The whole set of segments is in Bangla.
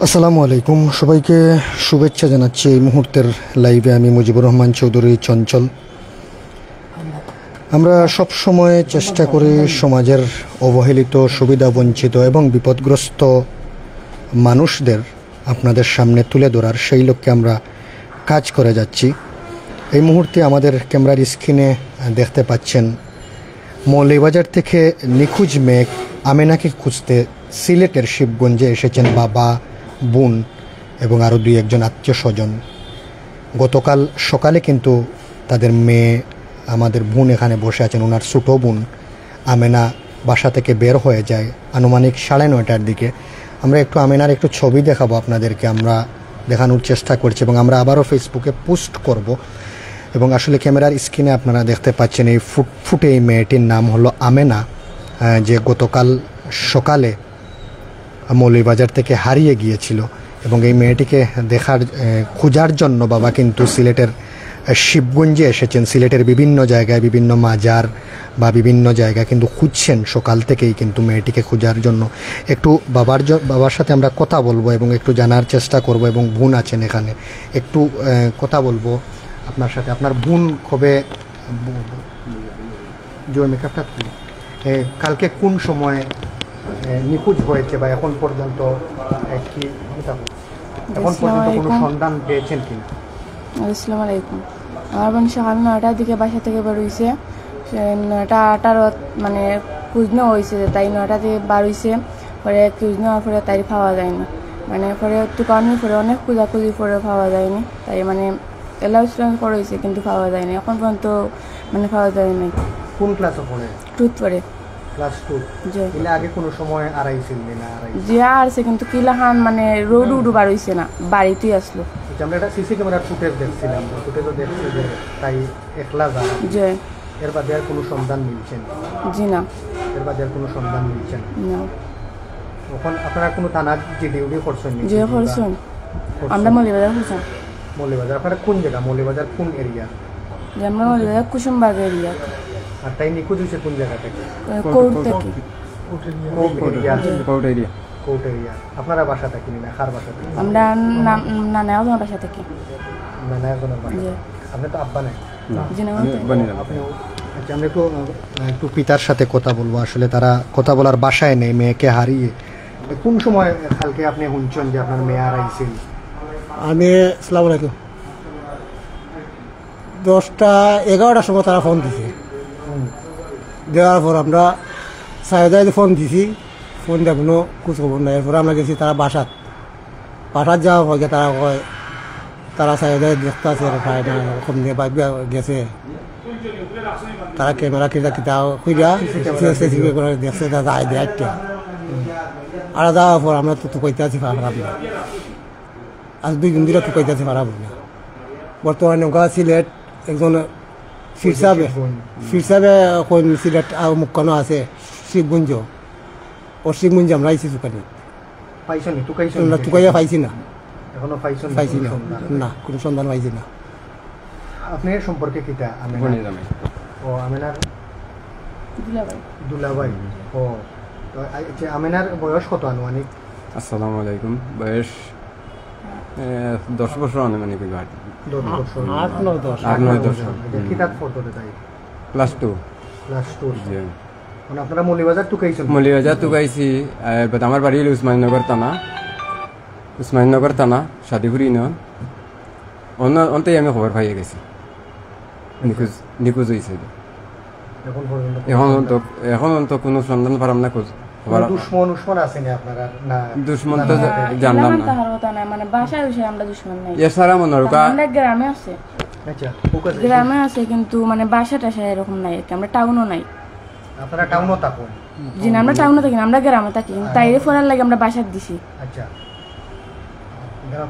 আসসালামু আলাইকুম, সবাইকে শুভেচ্ছা জানাচ্ছি। এই মুহূর্তের লাইভে আমি মুজিবুর রহমান চৌধুরী চঞ্চল। আমরা সব সময় চেষ্টা করি সমাজের অবহেলিত, সুবিধাবঞ্চিত এবং বিপদগ্রস্ত মানুষদের আপনাদের সামনে তুলে ধরার, সেই লক্ষ্যে আমরা কাজ করে যাচ্ছি। এই মুহূর্তে আমাদের ক্যামেরার স্ক্রিনে দেখতে পাচ্ছেন মৌলভীবাজার থেকে নিখোঁজ মেয়ে আমেনাকে খুঁজতে সিলেটের শিবগঞ্জে এসেছেন বাবা, বোন এবং আরও দুই একজন আত্মীয় স্বজন। গতকাল সকালে কিন্তু তাদের মেয়ে, আমাদের বোন এখানে বসে আছেন, ওনার ছোটো বোন আমেনা বাসা থেকে বের হয়ে যায় আনুমানিক 9:30টার দিকে। আমরা একটু আমেনার একটু ছবি দেখাবো আপনাদেরকে, আমরা দেখানোর চেষ্টা করছি এবং আমরা আবারও ফেসবুকে পোস্ট করব। এবং আসলে ক্যামেরার স্ক্রিনে আপনারা দেখতে পাচ্ছেন এই ফুটফুটে এই মেয়েটির নাম হলো আমেনা, যে গতকাল সকালে মৌলভীবাজার থেকে হারিয়ে গিয়েছিল। এবং এই মেয়েটিকে খোঁজার জন্য বাবা কিন্তু সিলেটের শিবগঞ্জে এসেছেন। সিলেটের বিভিন্ন জায়গায়, বিভিন্ন মাজার বা বিভিন্ন জায়গায় কিন্তু খুঁজছেন সকাল থেকেই কিন্তু মেয়েটিকে খোঁজার জন্য। একটু বাবার সাথে আমরা কথা বলবো এবং একটু জানার চেষ্টা করব। এবং বোন আছেন এখানে, একটু কথা বলবো আপনার সাথে। আপনার বোন কবে মেকআপটা কালকে কোন সময় নিখোঁজ হয়েছে বা এখন পর্যন্ত কি এখন পর্যন্ত কোনো সন্ধান পেয়েছেন কিনা? আসসালামু আলাইকুম। আমার বোন সকাল 9টার দিকে বাসা থেকে বেরোইছে। 9:18 মানে খোঁজ নেওয়া হয়েছে, তাই 9টা থেকে বার হয়েছে। পরে খোঁজ নেওয়ার পরে তাই পাওয়া যায়নি, মানে পরে একটু কারণে পরে অনেক খোঁজাখুঁজি পরে পাওয়া যায়নি। তাই মানে এলাউন্স করা হয়েছে কিন্তু পাওয়া যায়নি, এখন পর্যন্ত মানে পাওয়া যায়নি। কোন ক্লাসে পড়ে? 2 পড়ে। ক্লাস 2। এর আগে কোনো সময় আড়াইছিল না? যে আসছে কিন্তু কিলাহান মানে রোড উডু বার হইছে না, বাড়িতেই আসলো। আমরা একটা সিসি ক্যামেরার ফুটেজ দেখছিলাম, ফুটেজও দেখছি যে তাই একলা যায়। যে এর বাদে আর কোনো সন্ধান মিলছে না? জি না, এর বাদে আর কোনো সন্ধান মিলছে না। এখন আপনারা কোনো থানা যে ডিউটি করছেন? যে করছেন আমরা মৌলভীবাজার করছেন। মৌলভীবাজার আপনারা কোন জায়গা? মৌলভীবাজার কোন এরিয়া? যে আমরা মৌলভীবাজার কুসুমবাগ এরিয়া। আর তাই নিখোঁজ হয়েছে কোন জায়গা থেকে? কোর্ট থেকে। Court area. আপনারা বাসা থাকি না? কার বাসা থেকে? আমরা নানাজনের বাসা থেকে। নানাজনের বাসা। আপনি তো আব্বা নাই? জি না। আপনি আচ্ছা, আমরা একটু পিতার সাথে কথা বলবো। আসলে তারা কথা বলার বাসায় নেই, মেয়েকে হারিয়ে। কোন সময় কালকে আপনি শুনছেন যে আপনার মেয়ে হারাইছিল? আমি আসসালামু আলাইকুম 10টা-11টার সময় তারা ফোন দিছে। দেওয়ার পর আমরা সাহেদায় ফোন দিছি, ফোন দেওয়া কোনো খোঁজ খবর নাই। এরপরে আমরা গেছি তারা বাসাত যাওয়া হয়, তারা কয় তারা সাহেদায় দেখতে আছে পায় না, এরকম নিয়ে গেছে। তারা ক্যামেরা কিতা খুঁজা করে দেখছে, তারা আয় দেয় একটা। আর যাওয়ার পর আমরা তো কইতে আছি খারাপ না, আজ 2 দিন ধরে তো কইতে আছি খারাপ না। বর্তমানে নৌকা সিলেট একজন ফির সাহেব কোন সিলেট মুখানো আছে শিবগঞ্জ, ও শিবগঞ্জ আমরা আইছি দোকানে তুকাইয়া পাইছি না, এখনো পাইছি না, না কোনো সন্ধান পাইছি না। আপনি সম্পর্কে কিটা? ও আমেনার দুলাভাই। ও আমেনার বয়স কত আনুমানিক? আসসালামু আলাইকুম। বয়স 10 বছর আনুমানিক। 10 বছর। 8-9 বছর। কিতাব পড়তে তাই? ক্লাস 2। মানে আপনারা মৌলভীবাজার তুকাইছি। আমার বাড়ি হলো উসমানীনগর থানা সাদিপুর ইউনিয়ন। অন্তেই আমি খবর পাইয়ে গেছি নিখোঁজ হয়েছে। এখন তো কোনো সন্ধান পারাম না। দুশ্মন তো জানলাম না। মানে বাসায় আমরা দুশ্মন নাই। এছাড়া মনে গ্রামে আছে, গ্রামে আছে কিন্তু মানে বাসা টাসা এরকম নাই। আমরা টাউনও নাই। আপনারা টাউনও থাকুন? জি না, আমরা টাউনে থাকি না, আমরা গ্রামে থাকি। তাই ফোনার লাগে আমরা বাসার দিছি। আচ্ছা,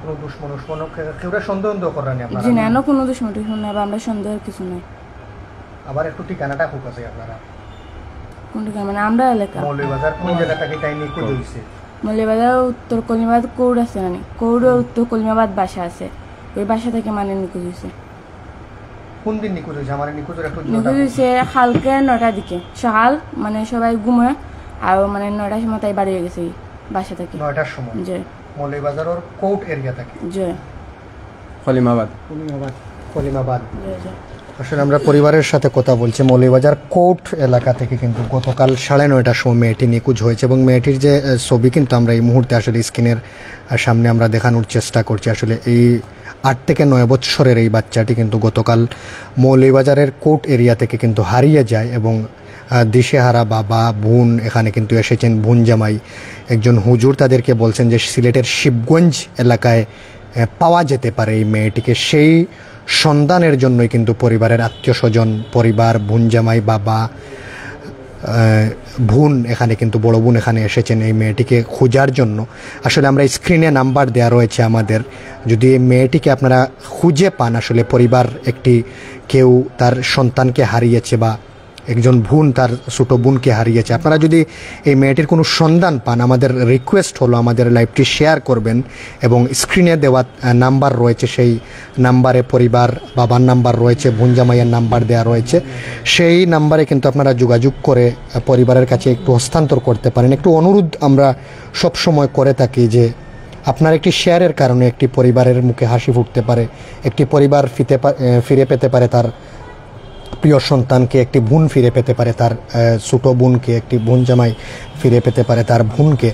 কোনো দুশ্মন কেউ সন্দেহ করেন? জি না, কোনো দুশ্মন নাই বা আমরা সন্দেহের কিছু নাই। আবার একটু ঠিকানাটা খুব আছে আপনারা? কোন ঠিকানা মানে আমরা এলাকা? মৌলভীবাজার কোন জায়গা থেকে তাই নিখোঁজ হয়েছে? মৌলভীবাজার উত্তর কলিমাবাদ কোর্ট আছে না, কোর্ট উত্তর কলিমাবাদ বাসা আছে, ওই বাসা থেকে মানে নিখোঁজ হয়েছে। কোন দিন নিখোঁজ হয়েছে? আমার নিখোঁজ হয়েছে কালকে 9টার দিকে সকাল, মানে সবাই ঘুমায় আর মানে 9টার সময় তাই বাড়ি হয়ে গেছে বাসা থেকে। 9টার সময়? জি। মৌলভীবাজারের কোর্ট এরিয়া থেকে জি খলিমাবাদ কলিমাবাদ। জি জি আসলে আমরা পরিবারের সাথে কথা বলছি, মৌলভীবাজার কোর্ট এলাকা থেকে কিন্তু গতকাল 9:30টার সময় মেয়েটি নিখোঁজ হয়েছে এবং মেয়েটির যে ছবি কিন্তু আমরা এই মুহূর্তে আসলে স্ক্রিনের সামনে আমরা দেখানোর চেষ্টা করছি। আসলে এই 8 থেকে 9 বছরের এই বাচ্চাটি কিন্তু গতকাল মৌলভীবাজারের কোর্ট এরিয়া থেকে কিন্তু হারিয়ে যায় এবং দিশেহারা বাবা বোন এখানে কিন্তু এসেছেন, বোন জামাই একজন হুজুর তাদেরকে বলছেন যে সিলেটের শিবগঞ্জ এলাকায় পাওয়া যেতে পারে এই মেয়েটিকে। সেই সন্ধানের জন্যই কিন্তু পরিবারের আত্মীয় স্বজন, পরিবার, বোন জামাই, বাবা, বোন এখানে কিন্তু বড় বোন এখানে এসেছেন এই মেয়েটিকে খোঁজার জন্য। আসলে আমরা স্ক্রিনে নাম্বার দেওয়া রয়েছে আমাদের, যদি এই মেয়েটিকে আপনারা খুঁজে পান, আসলে পরিবার একটি কেউ তার সন্তানকে হারিয়েছে বা একজন বোন তার ছোটো বোনকে হারিয়েছে, আপনারা যদি এই মেয়েটির কোনো সন্ধান পান, আমাদের রিকোয়েস্ট হলো আমাদের লাইভটি শেয়ার করবেন এবং স্ক্রিনে দেওয়া নাম্বার রয়েছে, সেই নাম্বারে পরিবার, বাবার নাম্বার রয়েছে, বোন জামাইয়ের নাম্বার দেওয়া রয়েছে, সেই নাম্বারে কিন্তু আপনারা যোগাযোগ করে পরিবারের কাছে একটু হস্তান্তর করতে পারেন। একটু অনুরোধ আমরা সব সময় করে থাকি যে আপনার একটি শেয়ারের কারণে একটি পরিবারের মুখে হাসি ফুটতে পারে, একটি পরিবার ফিরে পেতে পারে তার প্রিয় সন্তানকে, একটি বোন ফিরে পেতে পারে তার ছোটো বোনকে, একটি বোন জামাই ফিরে পেতে পারে তার বোনকে।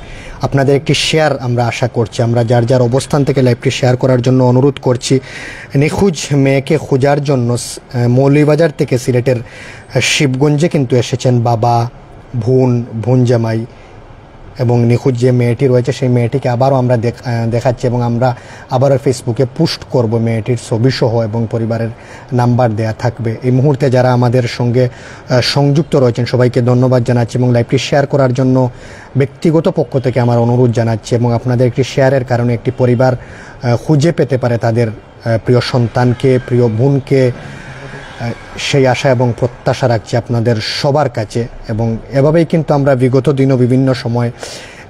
আপনাদের একটি শেয়ার আমরা আশা করছি, আমরা যার যার অবস্থান থেকে লাইভটি শেয়ার করার জন্য অনুরোধ করছি। নিখোঁজ মেয়েকে খোঁজার জন্য মৌলভীবাজার থেকে সিলেটের শিবগঞ্জে কিন্তু এসেছেন বাবা, বোন জামাই এবং নিখোঁজ যে মেয়েটি রয়েছে সেই মেয়েটিকে আবারও আমরা দেখাচ্ছি এবং আমরা আবারও ফেসবুকে পোস্ট করব মেয়েটির ছবিসহ এবং পরিবারের নাম্বার দেয়া থাকবে। এই মুহূর্তে যারা আমাদের সঙ্গে সংযুক্ত রয়েছেন সবাইকে ধন্যবাদ জানাচ্ছি এবং লাইভটি শেয়ার করার জন্য ব্যক্তিগত পক্ষ থেকে আমার অনুরোধ জানাচ্ছি এবং আপনাদের একটি শেয়ারের কারণে একটি পরিবার খুঁজে পেতে পারে তাদের প্রিয় সন্তানকে, প্রিয় বোনকে, সেই আশা এবং প্রত্যাশা রাখছি আপনাদের সবার কাছে। এবং এভাবেই কিন্তু আমরা বিগত দিনও বিভিন্ন সময়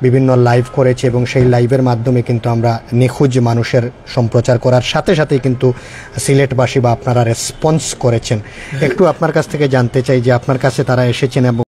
বিভিন্ন লাইভ করেছি এবং সেই লাইভের মাধ্যমে কিন্তু আমরা নিখোঁজ মানুষের সম্প্রচার করার সাথে সাথেই কিন্তু সিলেটবাসী বা আপনারা রেসপন্স করেছেন। একটু আপনার কাছ থেকে জানতে চাই যে আপনার কাছে তারা এসেছেন এবং